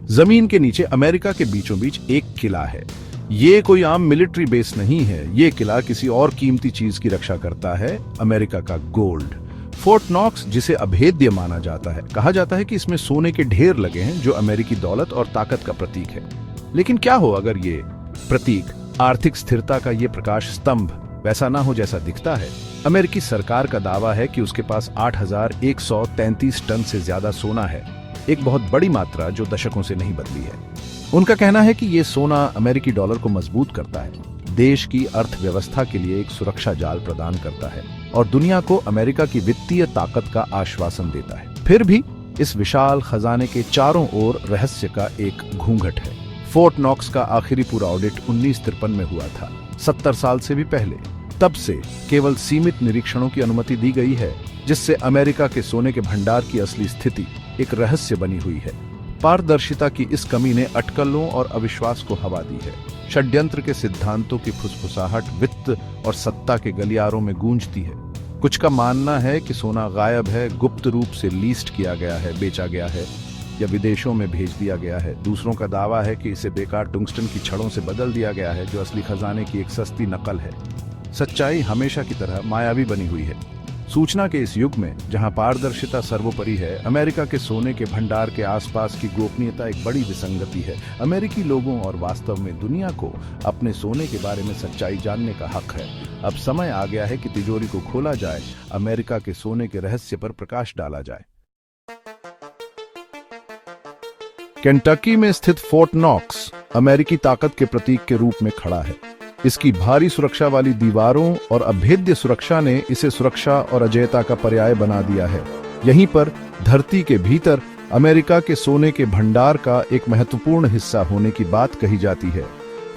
जमीन के नीचे अमेरिका के बीचों बीच एक किला है। ये कोई आम मिलिट्री बेस नहीं है, ये किला किसी और कीमती चीज की रक्षा करता है, अमेरिका का गोल्ड। फोर्ट नॉक्स, जिसे अभेद्य माना जाता है, कहा जाता है कि इसमें सोने के ढेर लगे हैं जो अमेरिकी दौलत और ताकत का प्रतीक है। लेकिन क्या हो अगर ये प्रतीक आर्थिक स्थिरता का ये प्रकाश स्तंभ वैसा ना हो जैसा दिखता है। अमेरिकी सरकार का दावा है कि उसके पास 8,133 टन से ज्यादा सोना है, एक बहुत बड़ी मात्रा जो दशकों से नहीं बदली है। उनका कहना है कि ये सोना अमेरिकी डॉलर को मजबूत करता है, देश की अर्थव्यवस्था के लिए एक सुरक्षा जाल प्रदान करता है और दुनिया को अमेरिका की वित्तीय ताकत का आश्वासन देता है। फिर भी इस विशाल खजाने के चारों ओर रहस्य का एक घूंघट है। फोर्ट नॉक्स का आखिरी पूरा ऑडिट 1953 में हुआ था, 70 साल से भी पहले। तब से केवल सीमित निरीक्षणों की अनुमति दी गई है, जिससे अमेरिका के सोने के भंडार की असली स्थिति एक रहस्य बनी हुई है। पारदर्शिता की इस कमी ने अटकलों और अविश्वास को हवा दी है। षड्यंत्र के सिद्धांतों की फुसफुसाहट वित्त और सत्ता के गलियारों में गूंजती है। कुछ का मानना है कि सोना गायब है, गुप्त रूप से लीस्ट किया गया है, बेचा गया है या विदेशों में भेज दिया गया है। दूसरों का दावा है कि इसे बेकार टुंगस्टन की छड़ों से बदल दिया गया है, जो असली खजाने की एक सस्ती नकल है। सच्चाई हमेशा की तरह मायावी बनी हुई है। सूचना के इस युग में जहां पारदर्शिता सर्वोपरि है, अमेरिका के सोने के भंडार के आसपास की गोपनीयता एक बड़ी विसंगति है। अमेरिकी लोगों और वास्तव में दुनिया को अपने सोने के बारे में सच्चाई जानने का हक है। अब समय आ गया है कि तिजोरी को खोला जाए, अमेरिका के सोने के रहस्य पर प्रकाश डाला जाए। केंटकी में स्थित फोर्ट नॉक्स अमेरिकी ताकत के प्रतीक के रूप में खड़ा है। इसकी भारी सुरक्षा वाली दीवारों और अभेद्य सुरक्षा ने इसे सुरक्षा और अजेयता का पर्याय बना दिया है। यहीं पर धरती के भीतर अमेरिका के सोने के भंडार का एक महत्वपूर्ण हिस्सा होने की बात कही जाती है।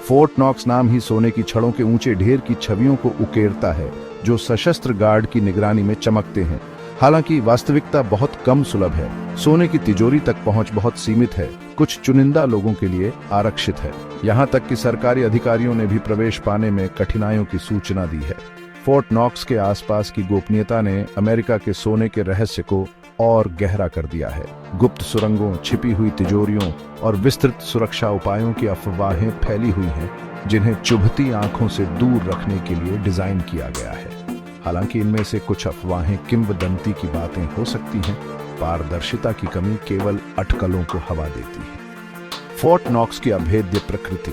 फोर्ट नॉक्स नाम ही सोने की छड़ों के ऊंचे ढेर की छवियों को उकेरता है, जो सशस्त्र गार्ड की निगरानी में चमकते हैं। हालांकि वास्तविकता बहुत कम सुलभ है। सोने की तिजोरी तक पहुंच बहुत सीमित है, कुछ चुनिंदा लोगों के लिए आरक्षित है। यहां तक कि सरकारी अधिकारियों ने भी प्रवेश पाने में कठिनाइयों की सूचना दी है। फोर्ट नॉक्स के आसपास की गोपनीयता ने अमेरिका के सोने के रहस्य को और गहरा कर दिया है। गुप्त सुरंगों, छिपी हुई तिजोरियों और विस्तृत सुरक्षा उपायों की अफवाहें फैली हुई हैं, जिन्हें चुभती आंखों से दूर रखने के लिए डिजाइन किया गया है। हालांकि इनमें से कुछ अफवाहें किंवदंती की बातें हो सकती हैं, पारदर्शिता की कमी केवल अटकलों को हवा देती है। फोर्ट नॉक्स की अभेद्य प्रकृति,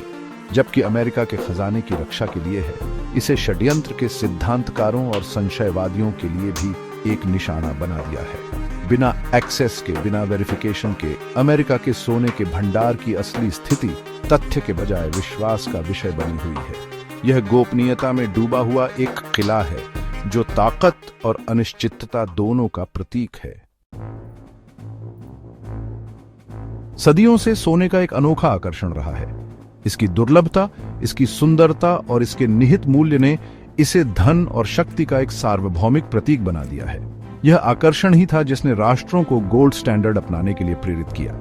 जबकि अमेरिका के खजाने की रक्षा के लिए है, इसे षड्यंत्र के सिद्धांतकारों और संशयवादियों के लिए भी एक निशाना बना दिया है। बिना एक्सेस के, बिना वेरिफिकेशन के अमेरिका के सोने के भंडार की असली स्थिति तथ्य के बजाय विश्वास का विषय बनी हुई है। यह गोपनीयता में डूबा हुआ एक किला है, जो ताकत और अनिश्चितता दोनों का प्रतीक है। सदियों से सोने का एक अनोखा आकर्षण रहा है। इसकी दुर्लभता, इसकी सुंदरता और इसके निहित मूल्य ने इसे धन और शक्ति का एक सार्वभौमिक प्रतीक बना दिया है। यह आकर्षण ही था जिसने राष्ट्रों को गोल्ड स्टैंडर्ड अपनाने के लिए प्रेरित किया,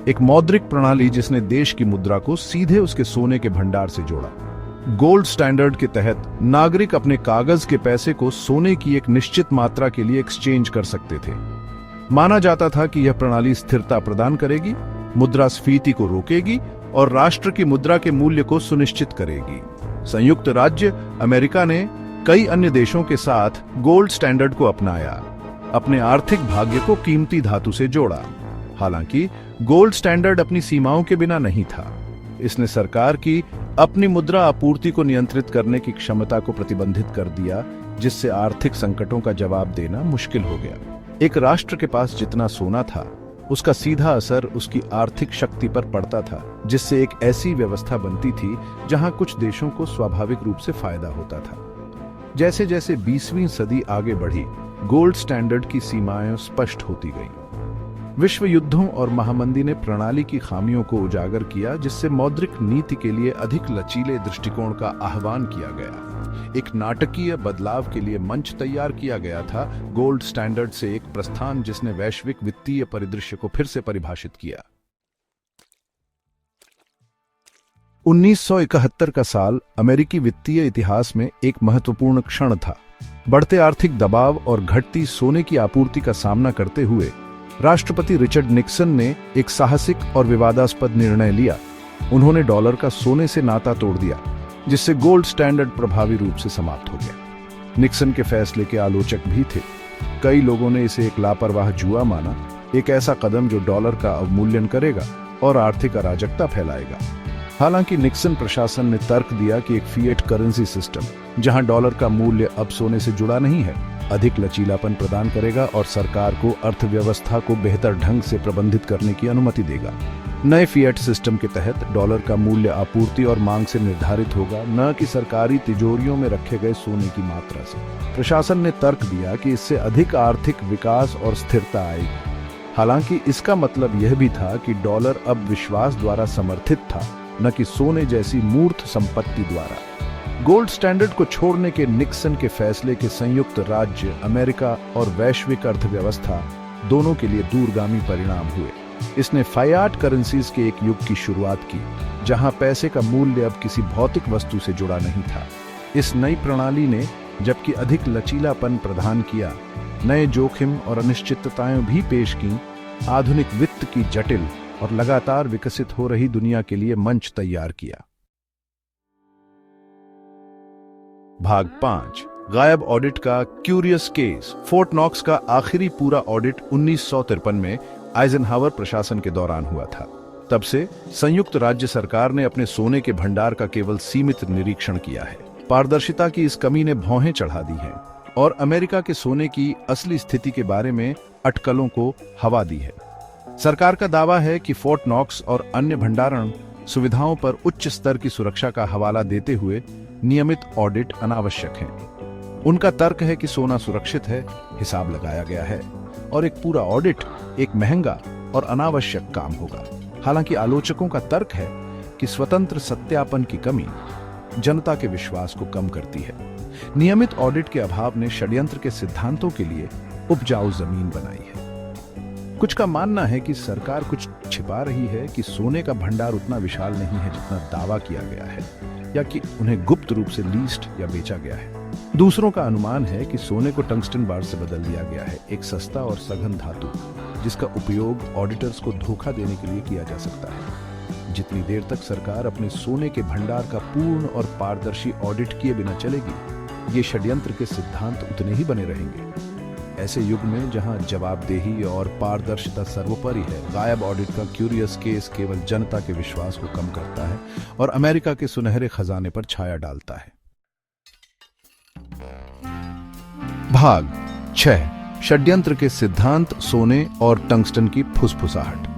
एक मौद्रिक प्रणाली जिसने देश की मुद्रा को सीधे उसके सोने के भंडार से जोड़ा। गोल्ड स्टैंडर्ड के तहत नागरिक अपने कागज के पैसे को सोने की एक निश्चित मात्रा के लिए एक्सचेंज कर सकते थे। माना जाता था कि यह प्रणाली स्थिरता प्रदान करेगी, मुद्रास्फीति को रोकेगी और राष्ट्र की मुद्रा के मूल्य को सुनिश्चित करेगी। संयुक्त राज्य अमेरिका ने कई अन्य देशों के साथ गोल्ड स्टैंडर्ड को अपनाया, अपने आर्थिक भाग्य को कीमती धातु से जोड़ा। हालांकि गोल्ड स्टैंडर्ड अपनी सीमाओं के बिना नहीं था। इसने सरकार की अपनी मुद्रा आपूर्ति को नियंत्रित करने की क्षमता को प्रतिबंधित कर दिया, जिससे आर्थिक संकटों का जवाब देना मुश्किल हो गया। एक राष्ट्र के पास जितना सोना था, उसका सीधा असर उसकी आर्थिक शक्ति पर पड़ता था, जिससे एक ऐसी व्यवस्था बनती थी जहां कुछ देशों को स्वाभाविक रूप से फायदा होता था। जैसे जैसे 20वीं सदी आगे बढ़ी, गोल्ड स्टैंडर्ड की सीमाएं स्पष्ट होती गईं। विश्व युद्धों और महामंदी ने प्रणाली की खामियों को उजागर किया, जिससे मौद्रिक नीति के लिए अधिक लचीले दृष्टिकोण का आह्वान किया गया। एक नाटकीय बदलाव के लिए मंच तैयार किया गया था, गोल्ड स्टैंडर्ड से एक प्रस्थान जिसने वैश्विक वित्तीय परिदृश्य को फिर से परिभाषित किया। 1971 का साल अमेरिकी वित्तीय इतिहास में एक महत्वपूर्ण क्षण था। बढ़ते आर्थिक दबाव और घटती सोने की आपूर्ति का सामना करते हुए राष्ट्रपति रिचर्ड निक्सन ने एक साहसिक और विवादास्पद निर्णय लिया। उन्होंने डॉलर का सोने से नाता तोड़ दिया, जिससे गोल्ड स्टैंडर्ड प्रभावी रूप से समाप्त हो गया। निक्सन के फैसले के आलोचक भी थे। कई लोगों ने इसे एक लापरवाह जुआ माना, एक ऐसा कदम जो डॉलर का अवमूल्यन करेगा और आर्थिक अराजकता फैलाएगा। हालांकि निक्सन प्रशासन ने तर्क दिया कि एक फिएट करेंसी सिस्टम, जहां डॉलर का मूल्य अब सोने से जुड़ा नहीं है, अधिक लचीलापन प्रदान करेगा और सरकार को अर्थव्यवस्था को बेहतर ढंग से प्रबंधित करने की अनुमति देगा। नए फिएट सिस्टम के तहत डॉलर का मूल्य आपूर्ति और मांग से निर्धारित होगा, न कि सरकारी तिजोरियों में रखे गए सोने की मात्रा से। प्रशासन ने तर्क दिया कि इससे अधिक आर्थिक विकास और स्थिरता आएगी। हालांकि इसका मतलब यह भी था कि डॉलर अब विश्वास द्वारा समर्थित था, न कि सोने जैसी मूर्त संपत्ति द्वारा। गोल्ड स्टैंडर्ड को छोड़ने के निक्सन के फैसले के संयुक्त राज्य अमेरिका और वैश्विक अर्थव्यवस्था दोनों के लिए दूरगामी परिणाम हुए। इसने फाइयाट करेंसीज के एक युग की शुरुआत की, जहां पैसे का मूल्य अब किसी भौतिक वस्तु से जुड़ा नहीं था। इस नई प्रणाली ने जबकि अधिक लचीलापन प्रदान किया, नए जोखिम और अनिश्चितताएं भी पेश की, आधुनिक वित्त की जटिल और लगातार विकसित हो रही दुनिया के लिए मंच तैयार किया। भाग 5, गायब ऑडिट का क्यूरियस केस। फोर्ट नॉक्स का आखिरी पूरा ऑडिट 1953 में आइजनहावर प्रशासन के दौरान हुआ था। तब से संयुक्त राज्य सरकार ने अपने सोने के भंडार का केवल सीमित निरीक्षण किया है। पारदर्शिता की इस कमी ने भौहें चढ़ा दी हैं और अमेरिका के सोने की असली स्थिति के बारे में अटकलों को हवा दी है। सरकार का दावा है कि फोर्ट नॉक्स और अन्य भंडारण सुविधाओं पर उच्च स्तर की सुरक्षा का हवाला देते हुए नियमित ऑडिट अनावश्यक हैं। उनका तर्क है कि सोना सुरक्षित है, हिसाब लगाया गया है और एक पूरा ऑडिट एक महंगा और अनावश्यक काम होगा। हालांकि आलोचकों का तर्क है कि स्वतंत्र सत्यापन की कमी जनता के विश्वास को कम करती है। नियमित ऑडिट के अभाव ने षड्यंत्र के सिद्धांतों के लिए उपजाऊ जमीन बनाई है। कुछ का मानना है कि सरकार कुछ छिपा रही है, कि सोने का भंडार उतना विशाल नहीं है जितना दावा किया गया है, या कि उन्हें गुप्त रूप से लीस्ट या बेचा गया है। दूसरों का अनुमान है कि सोने को टंगस्टन बार से बदल दिया गया है, एक सस्ता और सघन धातु जिसका उपयोग ऑडिटर्स को धोखा देने के लिए किया जा सकता है। जितनी देर तक सरकार अपने सोने के भंडार का पूर्ण और पारदर्शी ऑडिट किए बिना चलेगी, ये षड्यंत्र के सिद्धांत उतने ही बने रहेंगे। ऐसे युग में जहां जवाबदेही और पारदर्शिता सर्वोपरि है, गायब ऑडिट का क्यूरियस केस केवल जनता के विश्वास को कम करता है और अमेरिका के सुनहरे खजाने पर छाया डालता है। भाग 6, षड्यंत्र के सिद्धांत, सोने और टंगस्टन की फुसफुसाहट।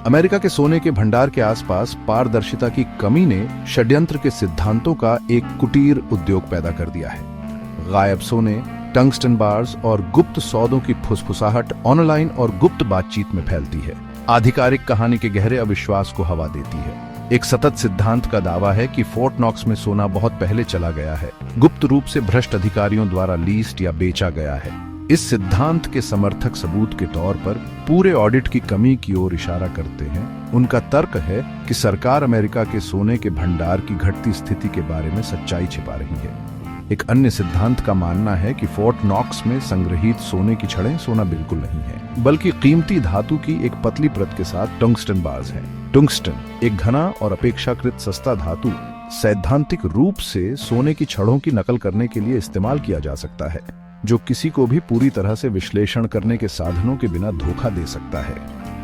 अमेरिका के सोने के भंडार के आसपास पारदर्शिता की कमी ने षड्यंत्र के सिद्धांतों का एक कुटीर उद्योग पैदा कर दिया है। गायब सोने, टंगस्टन बार्स और गुप्त सौदों की फुसफुसाहट ऑनलाइन और गुप्त बातचीत में फैलती है, आधिकारिक कहानी के गहरे अविश्वास को हवा देती है। एक सतत सिद्धांत का दावा है कि फोर्ट नॉक्स में सोना बहुत पहले चला गया है, गुप्त रूप से भ्रष्ट अधिकारियों द्वारा लीस्ट या बेचा गया है। इस सिद्धांत के समर्थक सबूत के तौर पर पूरे ऑडिट की कमी की ओर इशारा करते हैं। उनका तर्क है कि सरकार अमेरिका के सोने के भंडार की घटती स्थिति के बारे में सच्चाई छिपा रही है। एक अन्य सिद्धांत का मानना है कि फोर्ट नॉक्स में संग्रहित सोने की छड़ें सोना बिल्कुल नहीं है, बल्कि कीमती धातु की एक पतली परत के साथ टंगस्टन बार्स हैं। टंगस्टन एक घना और अपेक्षाकृत सस्ता धातु सैद्धांतिक रूप से सोने की छड़ों की नकल करने के लिए इस्तेमाल किया जा सकता है, जो किसी को भी पूरी तरह से विश्लेषण करने के साधनों के बिना धोखा दे सकता है।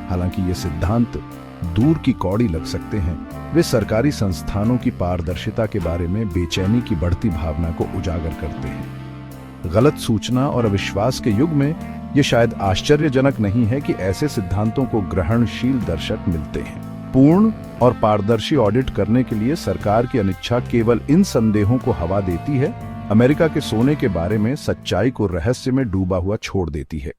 हालांकि ये सिद्धांत दूर की कौड़ी लग सकते हैं, वे सरकारी संस्थानों की पारदर्शिता के बारे में बेचैनी की बढ़ती भावना को उजागर करते हैं। गलत सूचना और अविश्वास के युग में यह शायद आश्चर्यजनक नहीं है कि ऐसे सिद्धांतों को ग्रहणशील दर्शक मिलते हैं। पूर्ण और पारदर्शी ऑडिट करने के लिए सरकार की अनिच्छा केवल इन संदेहों को हवा देती है, अमेरिका के सोने के बारे में सच्चाई को रहस्य में डूबा हुआ छोड़ देती है।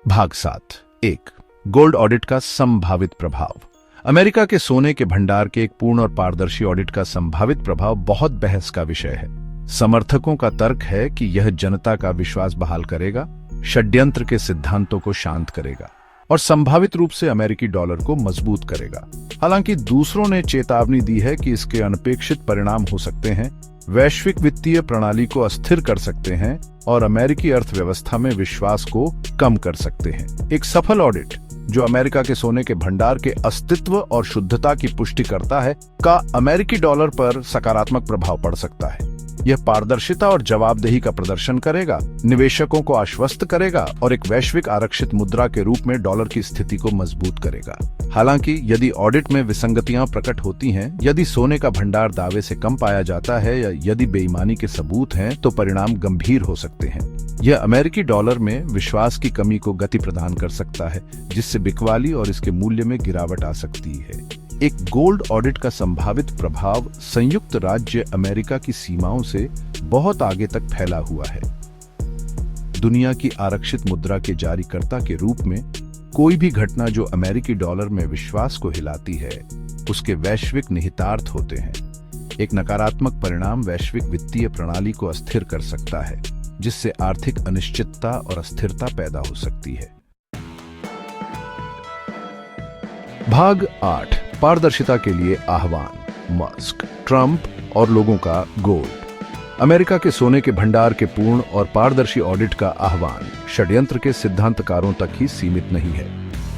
भाग 7, 1, गोल्ड ऑडिट का संभावित प्रभाव। अमेरिका के सोने के भंडार के एक पूर्ण और पारदर्शी ऑडिट का संभावित प्रभाव बहुत बहस का विषय है। समर्थकों का तर्क है कि यह जनता का विश्वास बहाल करेगा, षड्यंत्र के सिद्धांतों को शांत करेगा, और संभावित रूप से अमेरिकी डॉलर को मजबूत करेगा। हालांकि दूसरों ने चेतावनी दी है कि इसके अनपेक्षित परिणाम हो सकते हैं, वैश्विक वित्तीय प्रणाली को अस्थिर कर सकते हैं और अमेरिकी अर्थव्यवस्था में विश्वास को कम कर सकते हैं। एक सफल ऑडिट जो अमेरिका के सोने के भंडार के अस्तित्व और शुद्धता की पुष्टि करता है, का अमेरिकी डॉलर पर सकारात्मक प्रभाव पड़ सकता है। यह पारदर्शिता और जवाबदेही का प्रदर्शन करेगा, निवेशकों को आश्वस्त करेगा और एक वैश्विक आरक्षित मुद्रा के रूप में डॉलर की स्थिति को मजबूत करेगा। हालांकि यदि ऑडिट में विसंगतियां प्रकट होती हैं, यदि सोने का भंडार दावे से कम पाया जाता है या यदि बेईमानी के सबूत हैं, तो परिणाम गंभीर हो सकते हैं। यह अमेरिकी डॉलर में विश्वास की कमी को गति प्रदान कर सकता है, जिससे बिकवाली और इसके मूल्य में गिरावट आ सकती है। एक गोल्ड ऑडिट का संभावित प्रभाव संयुक्त राज्य अमेरिका की सीमाओं से बहुत आगे तक फैला हुआ है। दुनिया की आरक्षित मुद्रा के जारीकर्ता के रूप में कोई भी घटना जो अमेरिकी डॉलर में विश्वास को हिलाती है, उसके वैश्विक निहितार्थ होते हैं। एक नकारात्मक परिणाम वैश्विक वित्तीय प्रणाली को अस्थिर कर सकता है, जिससे आर्थिक अनिश्चितता और अस्थिरता पैदा हो सकती है। भाग 8, पारदर्शिता के लिए आह्वान। मस्क, ट्रंप और लोगों का गोल्ड। अमेरिका के सोने के भंडार के पूर्ण और पारदर्शी ऑडिट का आह्वान षड्यंत्र के सिद्धांतकारों तक ही सीमित नहीं है।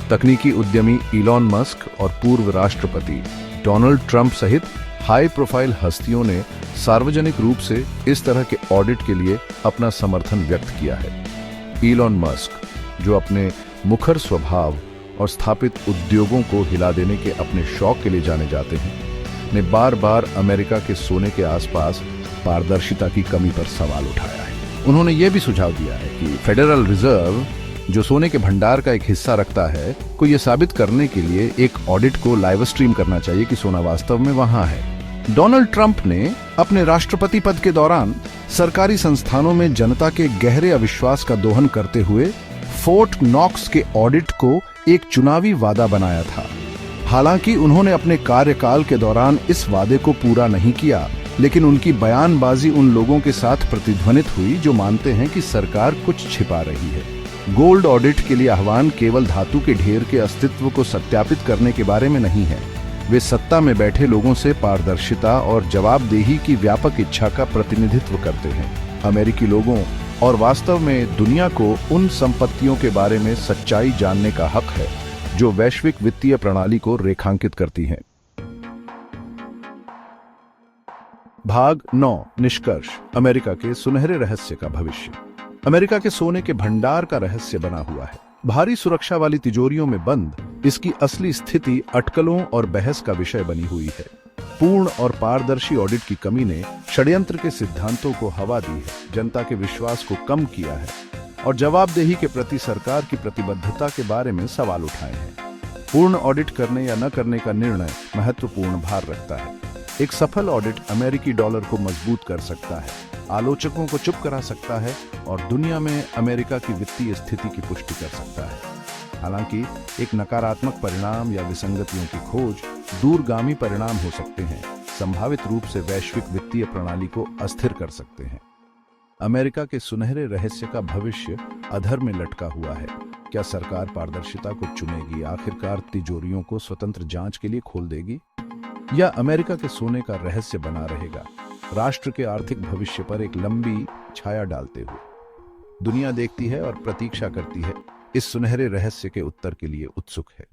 तकनीकी उद्यमी इलॉन मस्क और पूर्व राष्ट्रपति डोनाल्ड ट्रंप सहित हाई प्रोफाइल हस्तियों ने सार्वजनिक रूप से इस तरह के ऑडिट के लिए अपना समर्थन व्यक्त किया है। इलॉन मस्क, जो अपने मुखर स्वभाव और स्थापित उद्योगों को हिला देने के अपने शौक के लिए जाने जाते हैं, ने बार बार अमेरिका के सोने के आसपास पारदर्शिता की कमी पर सवाल उठाया है। उन्होंने यह भी सुझाव दिया है कि फेडरल रिजर्व, जो सोने के भंडार का एक हिस्सा रखता है, को यह साबित करने के लिए एक ऑडिट को लाइव स्ट्रीम करना चाहिए कि सोना वास्तव में वहां है। डोनाल्ड ट्रंप ने अपने राष्ट्रपति पद के दौरान सरकारी संस्थानों में जनता के गहरे अविश्वास का दोहन करते हुए फोर्ट नॉक्स के ऑडिट को एक चुनावी वादा बनाया था। हालांकि उन्होंने अपने कार्यकाल के दौरान इस वादे को पूरा नहीं किया, लेकिन उनकी बयानबाजी उन लोगों के साथ प्रतिध्वनित हुई जो मानते हैं कि सरकार कुछ छिपा रही है। गोल्ड ऑडिट के लिए आह्वान केवल धातु के ढेर के अस्तित्व को सत्यापित करने के बारे में नहीं है। वे सत्ता में बैठे लोगों से पारदर्शिता और जवाबदेही की व्यापक इच्छा का प्रतिनिधित्व करते हैं। अमेरिकी लोगों और वास्तव में दुनिया को उन संपत्तियों के बारे में सच्चाई जानने का हक है जो वैश्विक वित्तीय प्रणाली को रेखांकित करती हैं। भाग 9, निष्कर्ष। अमेरिका के सुनहरे रहस्य का भविष्य। अमेरिका के सोने के भंडार का रहस्य बना हुआ है। भारी सुरक्षा वाली तिजोरियों में बंद इसकी असली स्थिति अटकलों और बहस का विषय बनी हुई है। पूर्ण और पारदर्शी ऑडिट की कमी ने षड्यंत्र के सिद्धांतों को हवा दी है, जनता के विश्वास को कम किया है और जवाबदेही के प्रति सरकार की प्रतिबद्धता के बारे में सवाल उठाए हैं। पूर्ण ऑडिट करने या न करने का निर्णय महत्वपूर्ण भार रखता है। एक सफल ऑडिट अमेरिकी डॉलर को मजबूत कर सकता है, आलोचकों को चुप करा सकता है और दुनिया में अमेरिका की वित्तीय स्थिति की पुष्टि कर सकता है। हालांकि एक नकारात्मक परिणाम या विसंगतियों की खोज दूरगामी परिणाम हो सकते हैं, संभावित रूप से वैश्विक वित्तीय प्रणाली को अस्थिर कर सकते हैं। अमेरिका के सुनहरे रहस्य का भविष्य अधर में लटका हुआ है। क्या सरकार पारदर्शिता को चुनेगी, आखिरकार तिजोरियों को स्वतंत्र जांच के लिए खोल देगी, या अमेरिका के सोने का रहस्य बना रहेगा, राष्ट्र के आर्थिक भविष्य पर एक लंबी छाया डालते हुए? दुनिया देखती है और प्रतीक्षा करती है, इस सुनहरे रहस्य के उत्तर के लिए उत्सुक है।